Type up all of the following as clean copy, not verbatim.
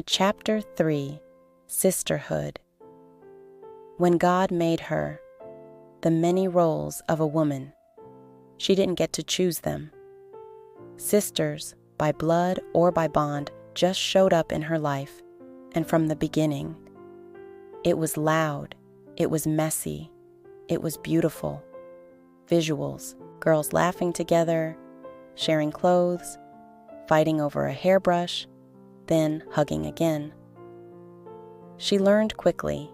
Chapter 3, Sisterhood. When God made her, the many roles of a woman, she didn't get to choose them. Sisters, by blood or by bond, just showed up in her life, and from the beginning. It was loud, it was messy, it was beautiful. Visuals, girls laughing together, sharing clothes, fighting over a hairbrush, then hugging again. She learned quickly,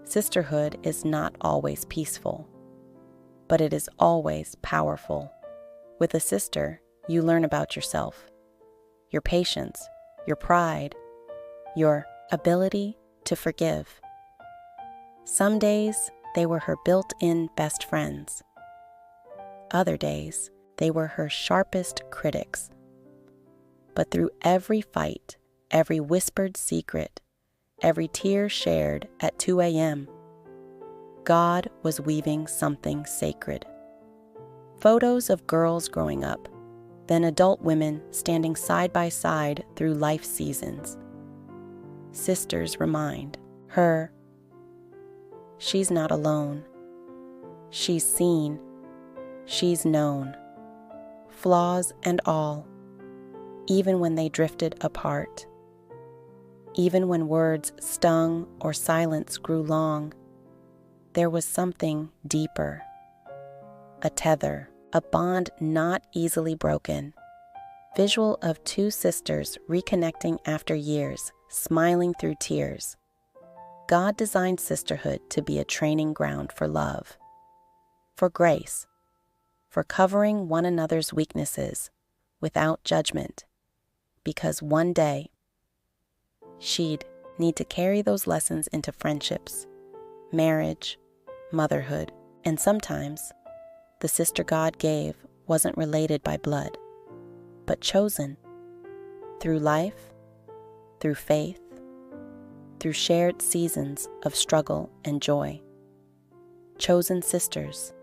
sisterhood is not always peaceful, but it is always powerful. With a sister, you learn about yourself, your patience, your pride, your ability to forgive. Some days, they were her built-in best friends. Other days, they were her sharpest critics. But through every fight, every whispered secret, every tear shared at 2 a.m., God was weaving something sacred. Photos of girls growing up, then adult women standing side by side through life seasons. Sisters remind her, she's not alone. She's seen. She's known. Flaws and all. Even when they drifted apart. Even when words stung or silence grew long, there was something deeper. A tether, a bond not easily broken. Visual of two sisters reconnecting after years, smiling through tears. God designed sisterhood to be a training ground for love, for grace, for covering one another's weaknesses without judgment. Because one day, she'd need to carry those lessons into friendships, marriage, motherhood, and sometimes the sister God gave wasn't related by blood, but chosen through life, through faith, through shared seasons of struggle and joy. Chosen sisters,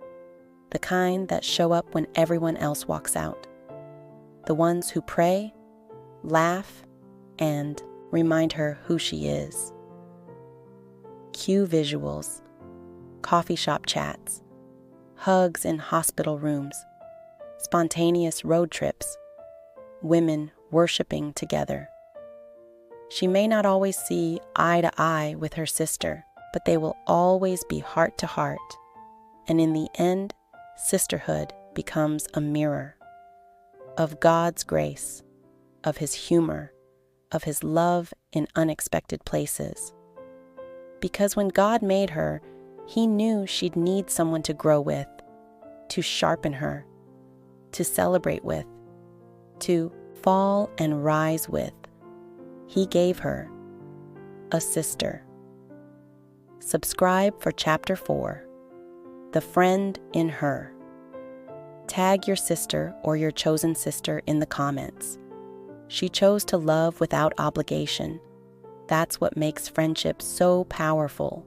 the kind that show up when everyone else walks out, the ones who pray, laugh, and remind her who she is. Cue visuals, coffee shop chats, hugs in hospital rooms, spontaneous road trips, women worshiping together. She may not always see eye to eye with her sister, but they will always be heart to heart, and in the end, sisterhood becomes a mirror of God's grace, of His humor, of His love in unexpected places. Because when God made her, He knew she'd need someone to grow with, to sharpen her, to celebrate with, to fall and rise with. He gave her a sister. Subscribe for Chapter 4, The Friend in Her. Tag your sister or your chosen sister in the comments. She chose to love without obligation. That's what makes friendship so powerful.